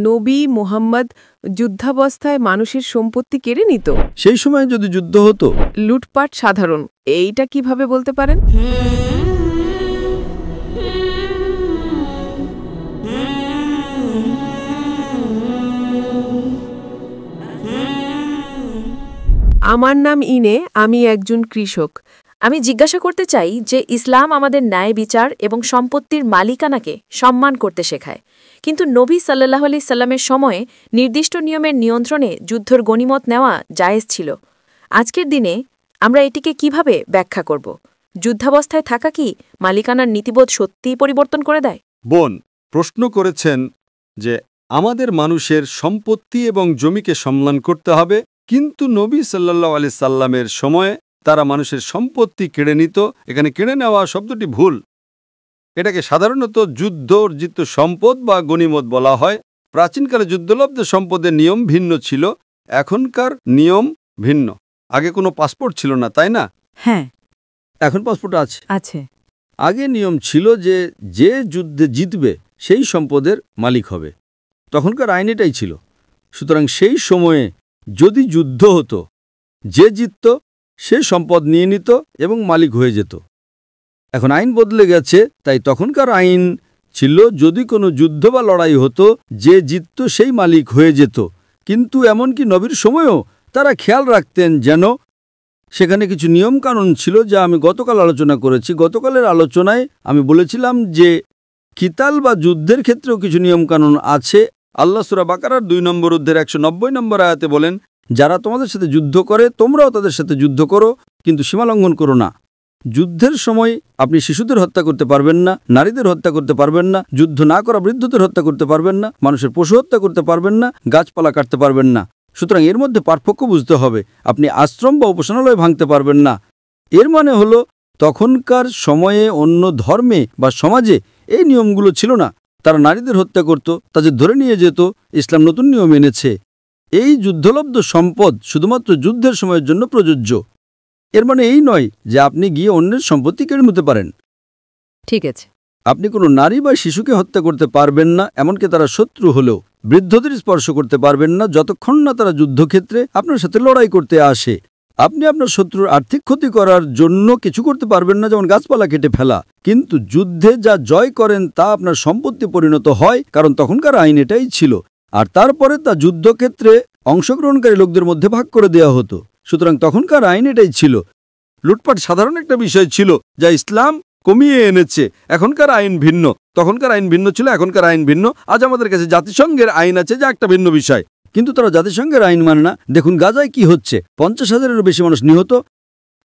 নবী মুহাম্মদ যুদ্ধাবস্থায় মানুষের সম্পত্তি কেড়ে নিত? সেই সময় যদি যুদ্ধ হতো, লুটপাট সাধারণ, এইটা কিভাবে বলতে পারেন? আমার নাম ইনে, আমি একজন কৃষক। আমি জিজ্ঞাসা করতে চাই যে ইসলাম আমাদের ন্যায় বিচার এবং সম্পত্তির মালিকানাকে সম্মান করতে শেখায়, কিন্তু নবী সাল্লাল্লাহু আলাইহি সাল্লামের সময়ে নির্দিষ্ট নিয়মের নিয়ন্ত্রণে যুদ্ধের গনিমত নেওয়া জায়েজ ছিল। আজকের দিনে আমরা এটিকে কিভাবে ব্যাখ্যা করব? যুদ্ধাবস্থায় থাকা কি মালিকানার নীতিবোধ সত্যিই পরিবর্তন করে দেয়? বোন প্রশ্ন করেছেন যে আমাদের মানুষের সম্পত্তি এবং জমিকে সম্মান করতে হবে, কিন্তু নবী সাল্লাল্লাহু আলাইহি সাল্লামের সময়ে তারা মানুষের সম্পত্তি কেড়ে নিত। এখানে কেড়ে নেওয়া শব্দটি ভুল। এটাকে সাধারণত যুদ্ধ অর্জিত সম্পদ বা গনিমত বলা হয়। প্রাচীনকালে যুদ্ধলব্ধ সম্পদের নিয়ম ভিন্ন ছিল, এখনকার নিয়ম ভিন্ন। আগে কোনো পাসপোর্ট ছিল না, তাই না? হ্যাঁ, এখন পাসপোর্ট আছে। আছে। আগে নিয়ম ছিল যে যে যুদ্ধে জিতবে সেই সম্পদের মালিক হবে। তখনকার আইন এটাই ছিল। সুতরাং সেই সময়ে যদি যুদ্ধ হতো, যে জিতত সে সম্পদ নিয়ে নিত এবং মালিক হয়ে যেত। এখন আইন বদলে গেছে, তাই তখনকার আইন ছিল যদি কোনো যুদ্ধ বা লড়াই হতো, যে জিতত সেই মালিক হয়ে যেত। কিন্তু এমনকি নবীর সময়েও তারা খেয়াল রাখতেন যেন সেখানে কিছু নিয়মকানুন ছিল, যা আমি গতকাল আলোচনা করেছি। গতকালের আলোচনায় আমি বলেছিলাম যে কিতাল বা যুদ্ধের ক্ষেত্রেও কিছু নিয়মকানুন আছে। আল্লাহ সূরা বাকারার 2 নম্বর অধ্যায়ের 190 নম্বর আয়াতে বলেন, যারা তোমাদের সাথে যুদ্ধ করে তোমরাও তাদের সাথে যুদ্ধ করো, কিন্তু সীমালঙ্ঘন করো না। যুদ্ধের সময় আপনি শিশুদের হত্যা করতে পারবেন না, নারীদের হত্যা করতে পারবেন না, যুদ্ধ না করা বৃদ্ধদের হত্যা করতে পারবেন না, মানুষের পশু হত্যা করতে পারবেন না, গাছপালা কাটতে পারবেন না। সুতরাং এর মধ্যে পার্থক্য বুঝতে হবে। আপনি আশ্রম বা উপাসনালয় ভাঙতে পারবেন না। এর মানে হলো তখনকার সময়ে অন্য ধর্মে বা সমাজে এই নিয়মগুলো ছিল না। তারা নারীদের হত্যা করত, তাদের ধরে নিয়ে যেত। ইসলাম নতুন নিয়ম এনেছে। এই যুদ্ধলব্ধ সম্পদ শুধুমাত্র যুদ্ধের সময়ের জন্য প্রযোজ্য। এর মানে এই নয় যে আপনি গিয়ে অন্যের সম্পত্তি কেড়ে নিতে পারেন। ঠিক আছে। আপনি কোনো নারী বা শিশুকে হত্যা করতে পারবেন না, এমনকি তারা শত্রু হলেও। বৃদ্ধদের স্পর্শ করতে পারবেন না যতক্ষণ না তারা যুদ্ধক্ষেত্রে আপনার সাথে লড়াই করতে আসে। আপনি আপনার শত্রুর আর্থিক ক্ষতি করার জন্য কিছু করতে পারবেন না, যেমন গাছপালা কেটে ফেলা। কিন্তু যুদ্ধে যা জয় করেন তা আপনার সম্পত্তি পরিণত হয়, কারণ তখনকার আইন এটাই ছিল। আর তারপরে তা যুদ্ধক্ষেত্রে অংশগ্রহণকারী লোকদের মধ্যে ভাগ করে দেওয়া হতো। সুতরাং তখনকার আইন এটাই ছিল। লুটপাট সাধারণ একটা বিষয় ছিল যা ইসলাম কমিয়ে এনেছে। এখনকার আইন ভিন্ন। তখনকার আইন ভিন্ন ছিল, এখনকার আইন ভিন্ন। আজ আমাদের কাছে জাতিসংঘের আইন আছে, যা একটা ভিন্ন বিষয়। কিন্তু তারা জাতিসংঘের আইন মানে না। দেখুন গাজায় কি হচ্ছে। 50,000-এরও বেশি মানুষ নিহত,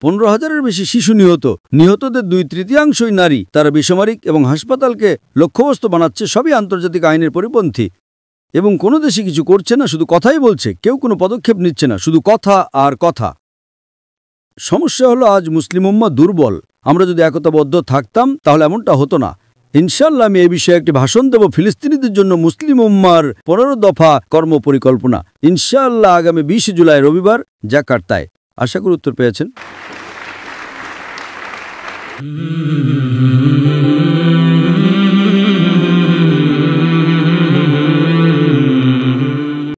15,000-এর বেশি শিশু নিহত। নিহতদের 2/3 নারী। তারা বেসামরিক এবং হাসপাতালকে লক্ষ্যবস্তু বানাচ্ছে। সবই আন্তর্জাতিক আইনের পরিপন্থী। এবং কোনো দেশে কিছু করছে না, শুধু কথাই বলছে। কেউ কোনো পদক্ষেপ নিচ্ছে না, শুধু কথা আর কথা। সমস্যা হলো আজ মুসলিম উম্মাহ দুর্বল। আমরা যদি একতাবদ্ধ থাকতাম তাহলে এমনটা হতো না। ইনশাআল্লাহ আমি এই বিষয়ে একটি ভাষণ দেব, ফিলিস্তিনিদের জন্য মুসলিম উম্মার 15 দফা কর্মপরিকল্পনা। ইনশাআল্লাহ আগামী 20 জুলাই রবিবার জাকার্তায়। আশা করি উত্তর পেয়েছেন।